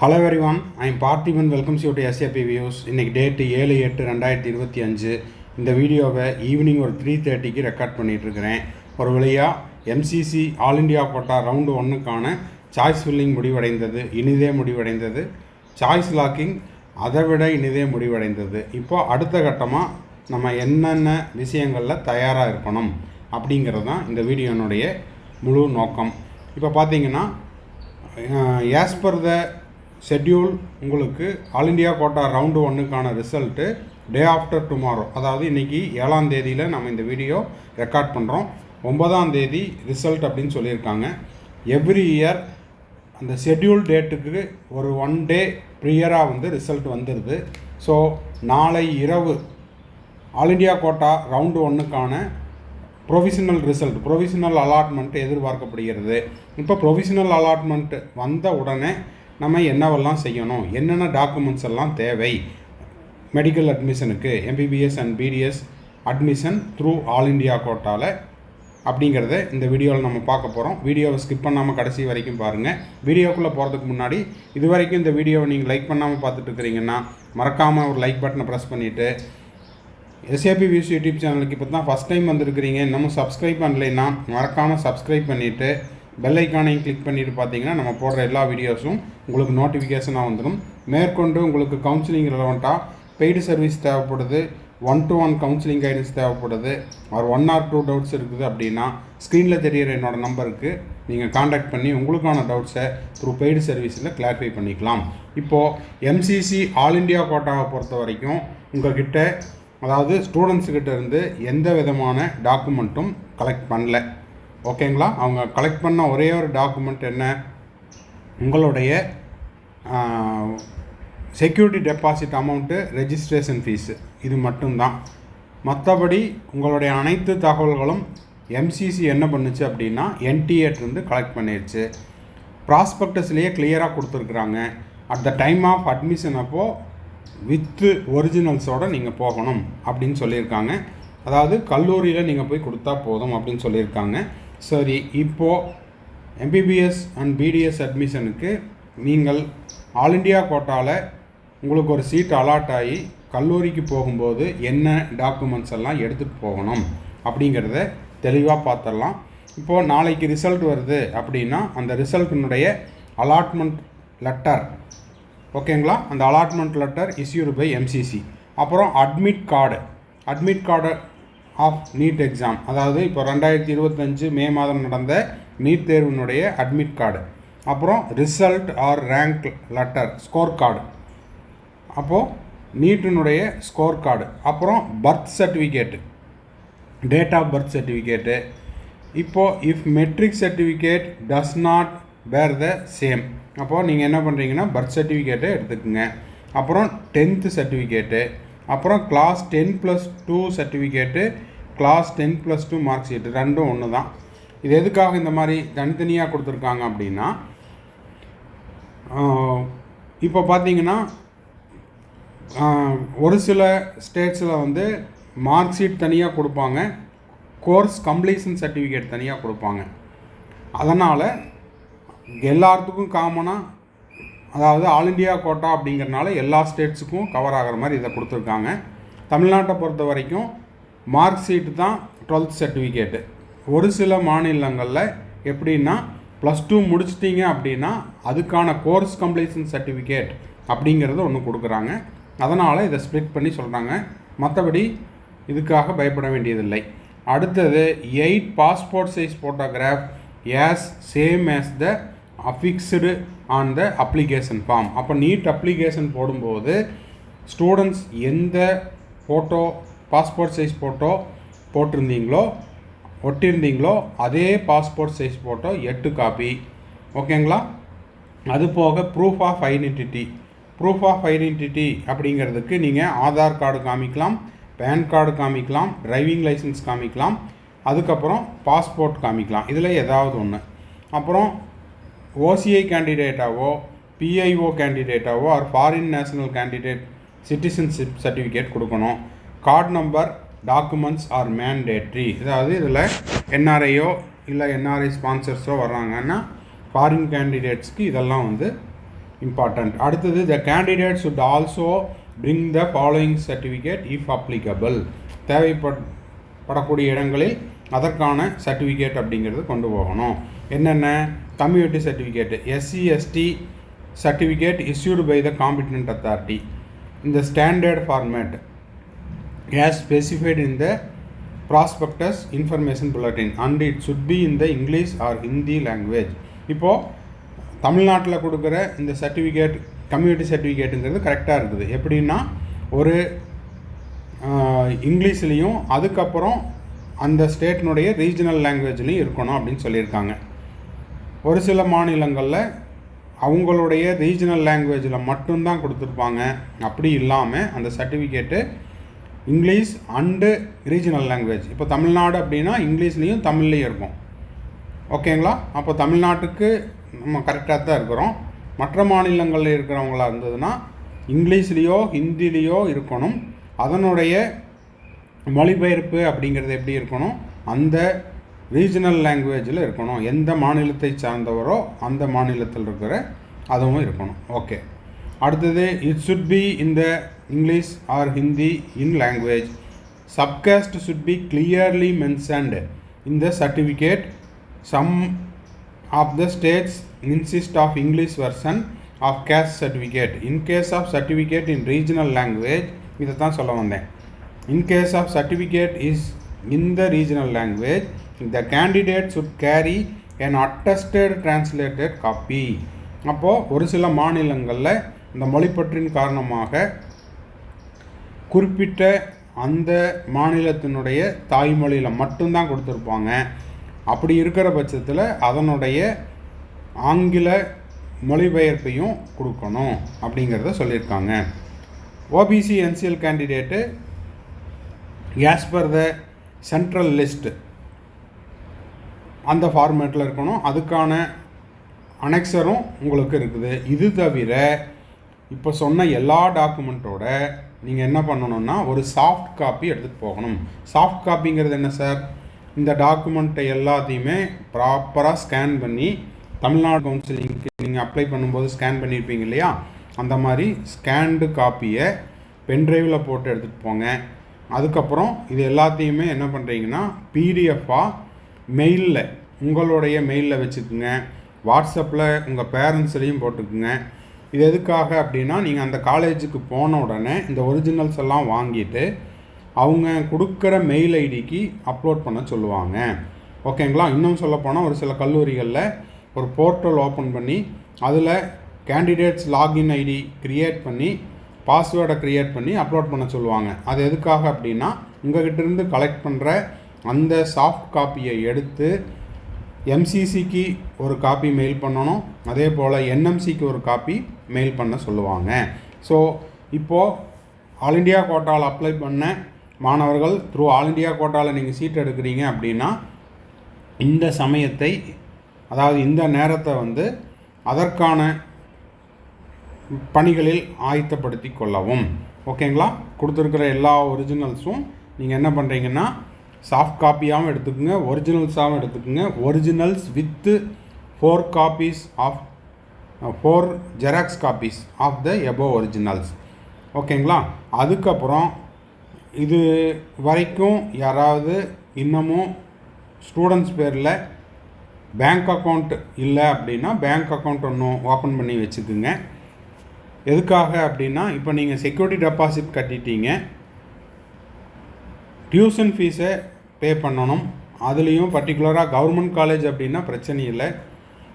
Hello everyone, I am Parthiban. Welcomes you to SAP Views. இன்னைக்கு date 7/8/2025. இந்த வீடியோவை evening ஒரு 3:30க்கு ரெக்கார்ட் பண்ணிட்டு இருக்கிறேன். ஒரு வழியாக MCC all India quota round 1க்கான சாய்ஸ் ஃபில்லிங் முடிவடைந்தது. இனிதே முடிவடைந்தது. சாய்ஸ் லாக்கிங் அதை விட இனிதே முடிவடைந்தது. இப்போ அடுத்த கட்டமாக நம்ம என்னென்ன விஷயங்களில் தயாராக இருக்கணும் அப்படிங்கிறது தான் இந்த வீடியோனுடைய முழு நோக்கம். இப்போ பார்த்தீங்கன்னா ஆஸ் பர் த ஷெட்யூல் உங்களுக்கு ஆல் இண்டியா கோட்டா ரவுண்டு 1க்கான ரிசல்ட்டு டே ஆஃப்டர் டுமாரோ, அதாவது இன்றைக்கி 7ஆம் தேதியில் நம்ம இந்த வீடியோ ரெக்கார்ட் பண்ணுறோம். 9ஆம் தேதி ரிசல்ட் அப்படின்னு சொல்லியிருக்காங்க. எவ்ரி இயர் அந்த ஷெட்யூல் டேட்டுக்கு ஒரு 1 டே ப்ரியராக வந்து ரிசல்ட் வந்துடுது. ஸோ நாளை இரவு ஆல் இண்டியா கோட்டா ரவுண்டு 1க்கான ப்ரொவிஷனல் அலாட்மெண்ட் எதிர்பார்க்கப்படுகிறது. இப்போ ப்ரொவிஷனல் அலாட்மெண்ட் வந்த உடனே நம்ம என்னவெல்லாம் செய்யணும், என்னென்ன டாக்குமெண்ட்ஸ் எல்லாம் தேவை மெடிக்கல் அட்மிஷனுக்கு, MBBS and BDS admission through all India கோட்டாவில் அப்படிங்கிறத இந்த வீடியோவில் நம்ம பார்க்க போகிறோம். வீடியோவை ஸ்கிப் பண்ணாமல் கடைசி வரைக்கும் பாருங்கள். வீடியோக்குள்ளே போகிறதுக்கு முன்னாடி இது வரைக்கும் இந்த வீடியோவை நீங்கள் லைக் பண்ணாமல் பார்த்துட்டு இருக்கிறீங்கன்னா மறக்காமல் ஒரு லைக் பட்டனை ப்ரெஸ் பண்ணிவிட்டு SAP Views யூடியூப் சேனலுக்கு இப்போ தான் ஃபஸ்ட் டைம் வந்திருக்கிறீங்க, இன்னமும் சப்ஸ்கிரைப் பண்ணலைன்னா மறக்காமல் சப்ஸ்கிரைப் பண்ணிவிட்டு பெல் ஐக்கானையும் கிளிக் பண்ணிவிட்டு பார்த்தீங்கன்னா நம்ம போடுற எல்லா வீடியோஸும் உங்களுக்கு நோட்டிஃபிகேஷனாக வந்துடும். மேற்கொண்டு உங்களுக்கு கவுன்சிலிங் ரெலவெண்ட்டாக பெய்டு சர்வீஸ் தேவைப்படுது, 1-to-1 கவுன்சிலிங் கைடன்ஸ் தேவைப்படுது, ஒரு 1 or 2 டவுட்ஸ் இருக்குது அப்படின்னா ஸ்க்ரீனில் தெரிகிற என்னோடய நம்பருக்கு நீங்கள் காண்டாக்ட் பண்ணி உங்களுக்கான டவுட்ஸை த்ரூ பெய்டு சர்வீஸில் கிளாரிஃபை பண்ணிக்கலாம். இப்போது MCC ஆல் இண்டியா கோட்டாவை பொறுத்த வரைக்கும் உங்கள்கிட்ட, அதாவது ஸ்டூடெண்ட்ஸுக்கிட்ட இருந்து எந்த விதமான டாக்குமெண்ட்டும் கலெக்ட் பண்ணல. ஓகேங்களா? அவங்க கலெக்ட் பண்ண ஒரே ஒரு டாக்குமெண்ட் என்ன, உங்களுடைய security deposit amount, registration fees, இது மட்டும்தான். மற்றபடி உங்களுடைய அனைத்து தகவல்களும் MCC என்ன பண்ணுச்சு அப்படின்னா NTA கலெக்ட் பண்ணிடுச்சு. ப்ராஸ்பெக்டஸ்லேயே கிளியராக கொடுத்துருக்குறாங்க. At the time of admission அப்போது வித்து ஒரிஜினல்ஸோடு நீங்கள் போகணும் அப்படின்னு சொல்லியிருக்காங்க. அதாவது கல்லூரியில் நீங்கள் போய் கொடுத்தா போதும் அப்படின்னு சொல்லியிருக்காங்க. சரி, இப்போது MBBS அண்ட் BDS அட்மிஷனுக்கு நீங்கள் ஆல் இண்டியா கோட்டாவில் உங்களுக்கு ஒரு சீட் அலாட் ஆகி கல்லூரிக்கு போகும்போது என்ன டாக்குமெண்ட்ஸ் எல்லாம் எடுத்துகிட்டு போகணும் அப்படிங்கிறத தெளிவாக பார்த்துடலாம். இப்போது நாளைக்கு ரிசல்ட் வருது அப்படின்னா அந்த ரிசல்ட்டினுடைய அலாட்மெண்ட் லெட்டர், ஓகேங்களா, அந்த allotment letter issued by MCC. அப்புறம் admit card of NEET exam, அதாவது இப்போ 2025 மே மாதம் நடந்த நீட் தேர்வினுடைய அட்மிட் கார்டு, அப்புறம் result or rank letter, score card, அப்போது நீட்டினுடைய ஸ்கோர் கார்டு, அப்புறம் birth certificate, date of birth certificate. இப்போது if matric certificate does not bear the same, அப்போது நீங்கள் என்ன பண்ணுறீங்கன்னா பர்த் சர்டிஃபிகேட்டை எடுத்துக்கோங்க. அப்புறம் 10th சர்டிஃபிகேட்டு, அப்புறம் class 10+2 certificate, class 10+2 mark sheet, ரெண்டும் ஒன்று தான். இது எதுக்காக இந்த மாதிரி தனித்தனியாக கொடுத்துருக்காங்க அப்படின்னா, இப்போ பார்த்தீங்கன்னா ஒரு சில ஸ்டேட்ஸில் வந்து மார்க் ஷீட் தனியாக கொடுப்பாங்க, கோர்ஸ் கம்ப்ளீஷன் சர்டிஃபிகேட் தனியாக கொடுப்பாங்க. அதனால் எல்லாத்துக்கும் காமனாக, அதாவது ஆல் இண்டியா கோட்டா அப்படிங்கிறனால எல்லா ஸ்டேட்ஸுக்கும் கவர் ஆகிற மாதிரி இதை கொடுத்துருக்காங்க. தமிழ்நாட்டை பொறுத்த வரைக்கும் மார்க் ஷீட்டு தான் 12th சர்டிஃபிகேட்டு. ஒரு சில மாநிலங்களில் எப்படின்னா +2 முடிச்சிட்டிங்க அப்படின்னா அதுக்கான கோர்ஸ் கம்ப்ளீஷன் சர்டிஃபிகேட் அப்படிங்கிறது ஒன்று கொடுக்குறாங்க. அதனால் இதை ஸ்ப்ளிட் பண்ணி சொல்கிறாங்க. மற்றபடி இதுக்காக பயப்பட வேண்டியதில்லை. அடுத்தது 8 passport size photograph as same as the affixed on the application form. அப்போ நீட் அப்ளிகேஷன் போடும்போது ஸ்டூடெண்ட்ஸ் எந்த ஃபோட்டோ, பாஸ்போர்ட் சைஸ் ஃபோட்டோ ஒட்டியிருந்தீங்களோ அதே பாஸ்போர்ட் சைஸ் ஃபோட்டோ 8 காப்பி, ஓகேங்களா? அது போக ப்ரூஃப் ஆஃப் ஐடென்டிட்டி அப்படிங்கிறதுக்கு நீங்கள் ஆதார் கார்டு காமிக்கலாம், பேன் கார்டு காமிக்கலாம், டிரைவிங் லைசன்ஸ் காமிக்கலாம், அதுக்கப்புறம் பாஸ்போர்ட் காமிக்கலாம், இதில் ஏதாவது ஒன்று. அப்புறம் OCI கேண்டிடேட்டாவோ, PIO கேண்டிடேட்டாவோ or foreign national candidate citizenship certificate கொடுக்கணும். Card number, documents are mandatory, அதாவது இதில் NRIயோ இல்லை NRI ஸ்பான்சர்ஸோ வர்றாங்கன்னா ஃபாரின் கேண்டிடேட்ஸ்க்கு இதெல்லாம் வந்து இம்பார்ட்டண்ட். அடுத்தது the candidate should also bring the following certificate if applicable. தேவைப்படக்கூடிய இடங்களில் அதற்கான சர்டிஃபிகேட் அப்படிங்கிறது கொண்டு போகணும். என்னென்ன? Community certificate, SC/ST certificate issued by the competent authority in the standard format as specified in the prospectus information bulletin and it should be in the English or Hindi language. இப்போது தமிழ்நாட்டில் கொடுக்குற இந்த certificate community சர்டிஃபிகேட்டுங்கிறது கரெக்டாக இருக்குது. எப்படின்னா ஒரு இங்கிலீஷ்லேயும் அதுக்கப்புறம் அந்த ஸ்டேட்னுடைய ரீஜனல் லாங்குவேஜ்லேயும் இருக்கணும் அப்படின்னு சொல்லியிருக்காங்க. ஒரு சில மாநிலங்களில் அவங்களுடைய ரீஜனல் லாங்குவேஜில் மட்டும்தான் கொடுத்துருப்பாங்க. அப்படி இல்லாமல் அந்த certificate English and regional language, இப்போ தமிழ்நாடு அப்படின்னா இங்கிலீஷ்லேயும் தமிழ்லேயும் இருக்கும். ஓகேங்களா? அப்போ தமிழ்நாட்டுக்கு நம்ம கரெக்டாக தான் இருக்கிறோம். மற்ற மாநிலங்களில் இருக்கிறவங்களா இருந்ததுன்னா இங்கிலீஷ்லேயோ ஹிந்திலேயோ இருக்கணும். அதனுடைய மொழிபெயர்ப்பு அப்படிங்கிறது எப்படி இருக்கணும்? அந்த ரீஜனல் லாங்குவேஜில் இருக்கணும். எந்த மாநிலத்தை சார்ந்தவரோ அந்த மாநிலத்தில் இருக்கிற அதுவும் இருக்கணும். ஓகே. அடுத்தது it should be in the English or Hindi in language. Subcaste should be clearly mentioned in the certificate. Some of the states insist of English version of caste certificate. In case of certificate in regional language, இதை தான் சொல்ல வந்தேன். In case of certificate is in the regional language, the candidate should carry an attested translated copy. அப்போது ஒரு சில மாநிலங்களில் இந்த மொழிப்பற்றின் காரணமாக குறிப்பிட்ட அந்த மாநிலத்தினுடைய தாய்மொழியில் மட்டும்தான் கொடுத்துருப்பாங்க. அப்படி இருக்கிற பட்சத்தில் அதனுடைய ஆங்கில மொழிபெயர்ப்பையும் கொடுக்கணும் அப்படிங்கிறத சொல்லியிருக்காங்க. OBC NCL candidate as per the central list அந்த ஃபார்மேட்டில் இருக்கணும். அதுக்கான அனெக்சரும் உங்களுக்கு இருக்குது. இது தவிர இப்போ சொன்ன எல்லா டாக்குமெண்ட்டோட நீங்கள் என்ன பண்ணணுன்னா ஒரு சாஃப்ட் காப்பி எடுத்துகிட்டு போகணும். சாஃப்ட் காப்பிங்கிறது என்ன சார்? இந்த டாக்குமெண்ட்டை எல்லாத்தையுமே ப்ராப்பராக ஸ்கேன் பண்ணி தமிழ்நாடு கவுன்சிலிங்க்கு நீங்கள் அப்ளை பண்ணும்போது ஸ்கேன் பண்ணியிருப்பீங்க இல்லையா, அந்த மாதிரி ஸ்கேன்டு காப்பியை பென்ட்ரைவில் போட்டு எடுத்துகிட்டு போங்க. அதுக்கப்புறம் இது எல்லாத்தையுமே என்ன பண்ணுறீங்கன்னா பிடிஎஃபாக மெயிலில் உங்களுடைய மெயிலில் வச்சுக்குங்க. வாட்ஸ்அப்பில் உங்கள் பேரண்ட்ஸ்லேயும் போட்டுக்குங்க. இது எதுக்காக அப்படின்னா நீங்கள் அந்த காலேஜுக்கு போன உடனே இந்த ஒரிஜினல்ஸ் எல்லாம் வாங்கிட்டு அவங்க கொடுக்குற மெயில் ஐடிக்கு அப்லோட் பண்ண சொல்லுவாங்க. ஓகேங்களா? இன்னும் சொல்லப்போனால் ஒரு சில கல்லூரிகளில் ஒரு போர்ட்டல் ஓப்பன் பண்ணி அதில் கேண்டிடேட்ஸ் லாகின் ஐடி க்ரியேட் பண்ணி பாஸ்வேர்டை க்ரியேட் பண்ணி அப்லோட் பண்ண சொல்லுவாங்க. அது எதுக்காக அப்படின்னா உங்கள்கிட்டருந்து கலெக்ட் பண்ணுற அந்த சாஃப்ட் காப்பியை எடுத்து எம்சிசிக்கு ஒரு காப்பி மெயில் பண்ணணும். அதே போல் என்எம்சிக்கு ஒரு காப்பி மெயில் பண்ண சொல்லுவாங்க. ஸோ இப்போது ஆல் இண்டியா கோட்டாவில் அப்ளை பண்ண மாணவர்கள் த்ரூ ஆல் இண்டியா கோட்டாவில் நீங்கள் சீட் எடுக்கிறீங்க அப்படின்னா இந்த சமயத்தை, அதாவது இந்த நேரத்தை வந்து அதற்கான பணிகளில் ஆயத்தப்படுத்தி கொள்ளவும். ஓகேங்களா? கொடுத்துருக்கிற எல்லா ஒரிஜினல்ஸும் நீங்கள் என்ன பண்ணுறீங்கன்னா சாஃப்ட் காப்பியாகவும் எடுத்துக்கோங்க, ஒரிஜினல்ஸாகவும் எடுத்துக்கோங்க. Originals with 4 copies of 4 xerox copies of the above originals. ஓகேங்களா? அதுக்கப்புறம் இது வரைக்கும் யாராவது இன்னமும் ஸ்டூடெண்ட்ஸ் பேரில் பேங்க் அக்கௌண்ட் இல்லை அப்படின்னா பேங்க் அக்கௌண்ட் ஒன்றும் ஓப்பன் பண்ணி வச்சுக்குங்க. எதுக்காக அப்படின்னா இப்போ நீங்கள் செக்யூரிட்டி டெபாசிட் கட்டிட்டீங்க, டியூஷன் ஃபீஸை பே பண்ணணும். அதுலேயும் பர்டிகுலராக கவர்மெண்ட் காலேஜ் அப்படின்னா பிரச்சனை இல்லை,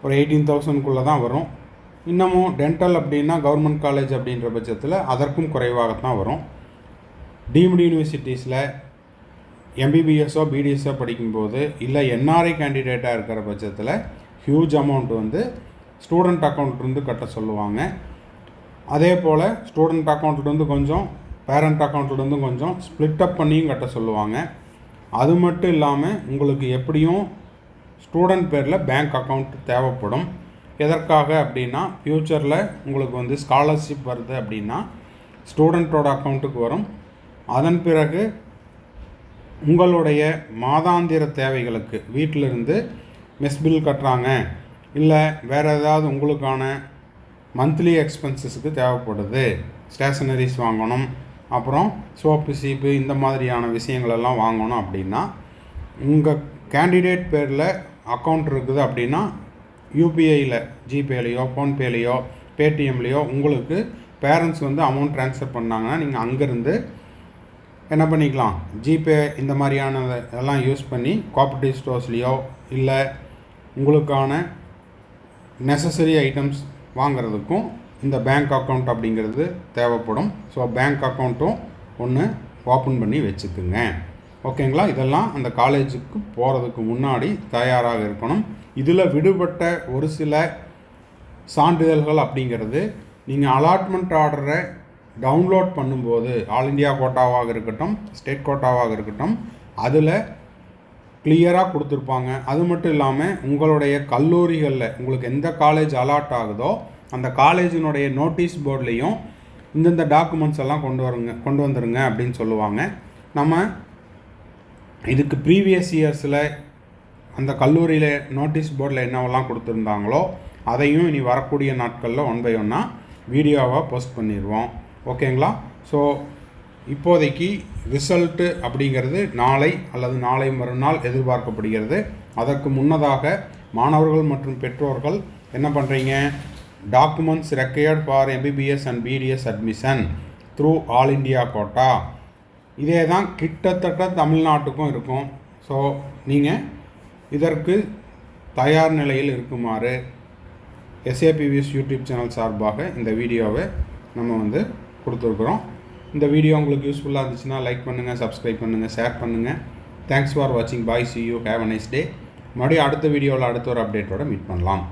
ஒரு 18,000க்குள்ளே தான் வரும். இன்னமும் டென்டல் அப்படின்னா கவர்மெண்ட் காலேஜ் அப்படின்ற பட்சத்தில் அதற்கும் குறைவாகத்தான் வரும். டீம்டு யூனிவர்சிட்டிஸில் எம்பிபிஎஸ்ஸோ பிடிஎஸ்ஸோ படிக்கும்போது இல்லை என்ஆர்ஐ கேண்டிடேட்டாக இருக்கிற பட்சத்தில் ஹியூஜ் அமௌண்ட் வந்து ஸ்டூடெண்ட் அக்கௌண்ட்லேருந்து கட்ட சொல்லுவாங்க. அதே போல் ஸ்டூடெண்ட் அக்கௌண்ட்லேருந்து கொஞ்சம் பேரண்ட் அக்கௌண்ட்லேருந்து கொஞ்சம் ஸ்ப்ளிட் அப் பண்ணியும் கட்ட சொல்லுவாங்க. அது மட்டும் இல்லாமல் உங்களுக்கு எப்படியும் ஸ்டூடெண்ட் பேரில் பேங்க் அக்கௌண்ட் தேவைப்படும். எதற்காக அப்படின்னா ஃப்யூச்சரில் உங்களுக்கு வந்து ஸ்காலர்ஷிப் வருது அப்படின்னா ஸ்டூடெண்ட்டோட அக்கௌண்ட்டுக்கு வரும். அதன் பிறகு உங்களுடைய மாதாந்திர தேவைகளுக்கு வீட்டிலிருந்து மெஸ் பில் கட்டுறாங்க, இல்லை வேறு ஏதாவது உங்களுக்கான மந்த்லி எக்ஸ்பென்சஸுக்கு தேவைப்படுது, ஸ்டேஷனரிஸ் வாங்கணும், அப்புறம் சோப்பு சீப்பு இந்த மாதிரியான விஷயங்களெல்லாம் வாங்கணும் அப்படின்னா உங்கள் கேண்டிடேட் பேரில் அக்கௌண்ட் இருக்குது அப்படின்னா யூபிஐயில் ஜிபேலையோ ஃபோன்பேலையோ பேடிஎம்லேயோ உங்களுக்கு பேரண்ட்ஸ் வந்து அமௌண்ட் ட்ரான்ஸ்ஃபர் பண்ணாங்கன்னா நீங்கள் அங்கேருந்து என்ன பண்ணிக்கலாம், ஜிபே இந்த மாதிரியான இதெல்லாம் யூஸ் பண்ணி கோஆப்ரேட்டிவ் ஸ்டோர்ஸ்லேயோ இல்லை உங்களுக்கான நெசசரி ஐட்டம்ஸ் வாங்கிறதுக்கும் இந்த பேங்க் அக்கௌண்ட் அப்படிங்கிறது தேவைப்படும். ஸோ பேங்க் அக்கௌண்ட்டும் ஒன்று ஓப்பன் பண்ணி வச்சுக்குங்க. ஓகேங்களா? இதெல்லாம் அந்த காலேஜுக்கு போகிறதுக்கு முன்னாடி தயாராக இருக்கணும். இதில் விடுபட்ட ஒரு சில சான்றிதழ்கள் அப்படிங்கிறது நீங்கள் அலாட்மெண்ட் ஆர்டரை டவுன்லோட் பண்ணும்போது ஆல் இண்டியா கோட்டாவாக இருக்கட்டும், ஸ்டேட் கோட்டாவாக இருக்கட்டும், அதில் கிளியராக கொடுத்துருப்பாங்க. அது மட்டும் இல்லாமல் உங்களுடைய கல்லூரிகளில் உங்களுக்கு எந்த காலேஜ் அலாட் ஆகுதோ அந்த காலேஜினுடைய நோட்டீஸ் போர்ட்லேயும் இந்தந்த டாக்குமெண்ட்ஸ் எல்லாம் கொண்டு வந்துருங்க அப்படின்னு சொல்லுவாங்க. நம்ம இதுக்கு ப்ரீவியஸ் இயர்ஸில் அந்த கல்லூரியில் நோட்டீஸ் போர்டில் என்னவெல்லாம் கொடுத்துருந்தாங்களோ அதையும் இனி வரக்கூடிய நாட்களில் 1 by 1 வீடியோவாக போஸ்ட் பண்ணிடுவோம். ஓகேங்களா? ஸோ இப்போதைக்கு ரிசல்ட்டு அப்படிங்கிறது நாளை அல்லது நாளை மறுநாள் எதிர்பார்க்கப்படுகிறது. அதற்கு முன்னதாக மாணவர்கள் மற்றும் பெற்றோர்கள் என்ன பண்ணுறீங்க, documents required for MBBS and BDS admission through all India quota, இதே தான் கிட்டத்தட்ட தமிழ்நாட்டுக்கும் இருக்கும். ஸோ நீங்கள் இதற்கு தயார் நிலையில் இருக்குமாறு SAPVS யூடியூப் சேனல் சார்பாக இந்த வீடியோவை நம்ம வந்து கொடுத்துருக்குறோம். இந்த வீடியோ உங்களுக்கு யூஸ்ஃபுல்லாக இருந்துச்சுன்னா லைக் பண்ணுங்கள், சப்ஸ்கிரைப் பண்ணுங்கள், ஷேர் பண்ணுங்கள். தேங்க்ஸ் ஃபார் வாட்சிங். பாய், see you, have a nice day. மறுபடியும் அடுத்த வீடியோவில் அடுத்த ஒரு அப்டேட்டோட மீட் பண்ணலாம்.